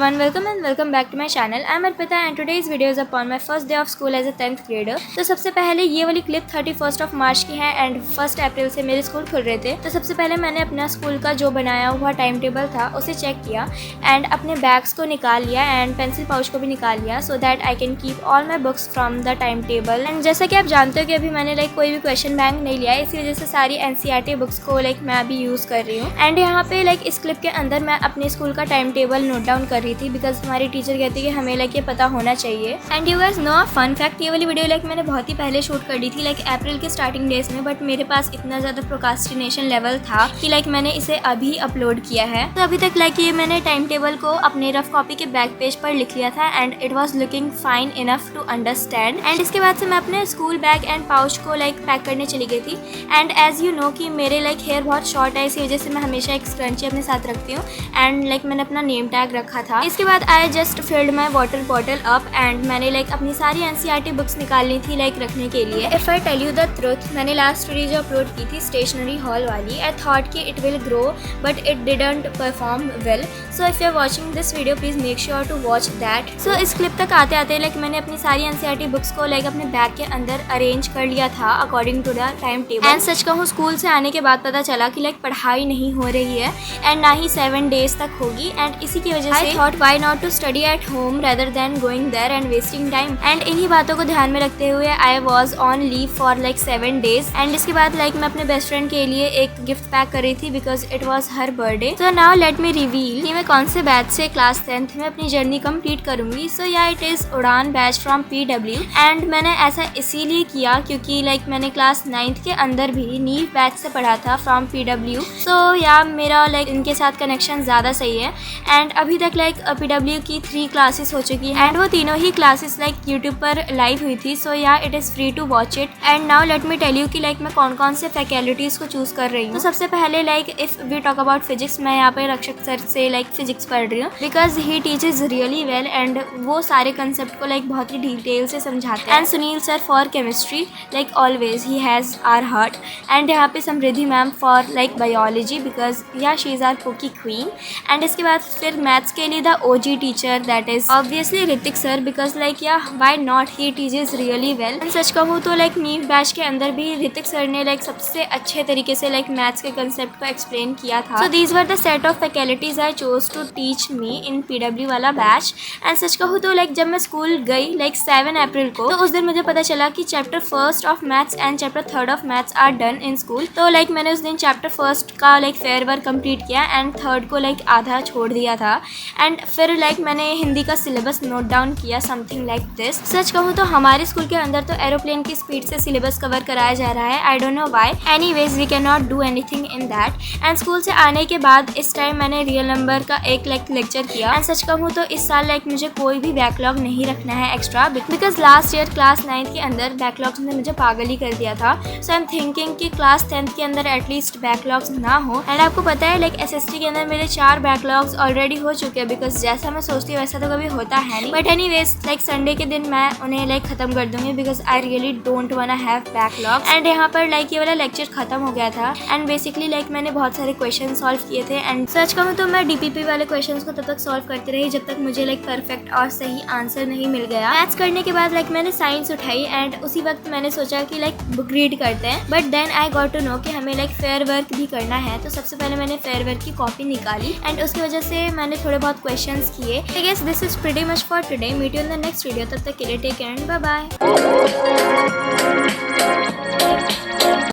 everyone, welcome and welcome back to my channel. I'm Arpita and today's video is upon my first day of school as a 10th grader. तो सबसे पहले ये वाली clip 31st of March की है and 1 अप्रैल से मेरे school खुल रहे थे। तो सबसे पहले मैंने अपना स्कूल का जो बनाया हुआ टाइम टेबल था उसे चेक किया एंड अपने बैग्स को निकाल लिया एंड पेंसिल पाउच को भी निकाल लिया so that I can keep all my books from the time table. And जैसा कि आप जानते हो कि अभी मैंने कोई भी क्वेश्चन बैंक नहीं लिया है, इसी वजह से सारी NCERT बुक्स को मैं अभी यूज़ कर रही हूँ। एंड यहाँ पे इस क्लिप के अंदर मैं अपने स्कूल का टाइम टेबल नोट डाउन कर रही थी बिकॉज हमारी टीचर कहती है कि हमें ये पता होना चाहिए। And you guys know fun fact, ये वाली वीडियो मैंने बहुत ही पहले शूट कर दी थी अप्रैल के स्टार्टिंग डेज में, बट मेरे पास इतना ज़्यादा प्रोक्रास्टिनेशन लेवल था कि मैंने इसे अभी अपलोड किया है। तो अभी तक ये मैंने टाइम टेबल को अपने रफ कॉपी के बैक पेज पर लिख लिया था and it was looking fine enough to understand. And इसके बाद से मैं अपने स्कूल बैग एंड पाउच को पैक करने चली गई थी। एंड एज यू नो कि मेरे हेयर बहुत शॉर्ट है, इसी वजह से मैं हमेशा एक स्क्रंची अपने साथ रखती हूँ एंड मैंने अपना नेम टैग रखा था। इसके बाद I just field my water bottle up and मैंने अपनी सारी NCERT बुक्स निकालनी थी रखने के लिए। If I tell you the truth, मैंने लास्ट वीडियो जो अपलोड की थी स्टेशनरी हॉल वाली, आई थॉट कि it will grow but it didn't perform well. So if you are watching this video please make sure to watch that. So इस clip तक आते आते मैंने अपनी सारी NCERT बुक्स को अपने बैग के अंदर अरेंज कर लिया था according to the time table. And सच कहूँ स्कूल से आने के बाद पता चला कि पढ़ाई नहीं हो रही है एंड ना ही 7 डेज तक होगी। एंड इसी की वजह से thought why not to study at home rather than going there and wasting time. And इन्हीं बातों को ध्यान में रखते हुए I was on leave for 7 days. And इसके बाद मैं अपने बेस्ट फ्रेंड के लिए एक गिफ्ट पैक कर रही थी because it was her birthday. So now let me reveal कि मैं कौन से बैच से क्लास 10th में अपनी जर्नी कंप्लीट करूंगी। सो या इट इज उड़ान बैच फ्रॉम PW। एंड मैंने ऐसा इसीलिए किया क्योंकि मैंने क्लास 9th के अंदर भी नीव बैच से पढ़ा था फ्रॉम PW। सो या मेरा इनके साथ कनेक्शन ज़्यादा सही है। एंड अभी तक PW की 3 क्लासेस हो चुकी है एंड वो तीनों ही क्लासेस यूट्यूब पर लाइव हुई थी। So yeah it is free to watch it. And now let me tell you कि मैं कौन कौन से फैकल्टीज़ को चूज़ कर रही हूँ। तो सबसे पहले if we talk about physics, मैं यहाँ पे रक्षक सर से फिजिक्स पढ़ रही हूँ because he teaches really well and वो सारे कंसेप्ट को बहुत ही डिटेल से समझाते हैं। And Sunil sir for chemistry always he has our heart. And यहाँ पे Samriddhi ma'am for biology because yeah she is our cookie queen. And इसके बाद फिर मैथ्स के लिए the OG teacher that is obviously Hrithik sir because yeah why not, he teaches really well. And सच कहूँ तो नीव बैच के अंदर भी ऋतिक सर ने सबसे अच्छे तरीके से मैथ्स के कंसेप्ट को एक्सप्लेन किया था। So these were the set of faculties I chose to teach me in PW वाला बैच। एंड सच कहूँ तो जब मैं स्कूल गई 7 अप्रैल को, तो उस दिन मुझे पता चला कि chapter 1st of maths and chapter 3rd of maths are done in school. तो मैंने उस दिन चैप्टर 1st का फेयर वर्क कंप्लीट किया एंड 3rd को आधा छोड़ दिया था। एंड फिर मैंने हिंदी का सिलेबस नोट डाउन किया समथिंग लाइक दिस। सच कहूँ तो हमारे स्कूल के अंदर तो एरोप्लेन की स्पीड से सिलेबस कवर कराया जा रहा है, I don't know why. Anyways we can not do anything in that. And school से आने के बाद इस टाइम मैंने रियल नंबर का एक लेक्चर किया। एंड सच कहूँ तो इस साल मुझे कोई भी बैकलॉग नहीं रखना है extra because last year class 9th के अंदर बैकलॉग्स ने मुझे पागल ही कर दिया था। सो आई एम थिंकिंग कि क्लास 10th के अंदर एटलीस्ट बैकलॉग्स ना हो। एंड आपको पता है SST के अंदर मेरे 4 बैकलॉग्स ऑलरेडी हो चुके हैं बिकॉज जैसा मैं सोचती हूँ वैसा तो कभी होता है नहीं। बट एनीवेज संडे के दिन मैं उन्हें खत्म कर दूंगी because I really don't want have backlog. And यहाँ पर ये वाला लेक्चर खत्म हो गया था एंड बेसिकली मैंने बहुत सारे क्वेश्चन सॉल्व किए थे। एंड सच कहूँ तो मैं DPP वाले क्वेश्चन को तब तक सॉल्व करती रही जब तक मुझे परफेक्ट और सही आंसर नहीं मिल गया। मैथ्स करने के बाद मैंने साइंस उठाई एंड उसी वक्त मैंने सोचा कि बुक रीड करते हैं। But then I got to know कि हमें फेयर वर्क भी करना है। तो सबसे पहले मैंने फेयर वर्क की कॉपी निकाली एंड उसकी वजह से मैंने थोड़े बहुत क्वेश्चंस किए। I guess this is pretty much for today. Meet you in the next video. तब तक के लिए take care and bye bye.